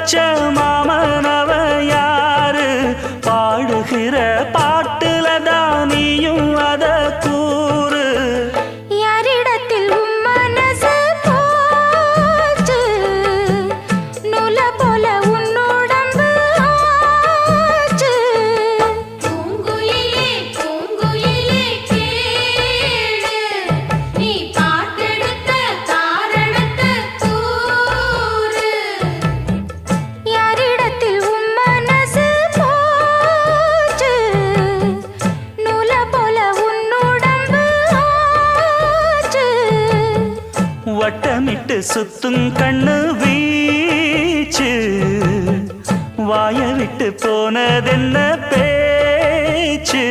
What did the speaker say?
வச்ச மாமனவ யாரு பாடுகிற பாட்டுல தானியும் அத கூறு யாரிடத்தில் உன் மனசு போச்சு நூல போல உன் உடம்பு ஆச்சு பூங்குயிலே பூங்குயிலே கேளு நீ பாட்டெடுத்த காரணத்தை கூறு யாரிடத்தில் உன் மனசு போச்சு நூல போல உன் உடம்பு ஆச்சு வட்டமிட்டு சுத்தும் கண்ணு வீச்சு வாய விட்டு போனதென்ன பேச்சு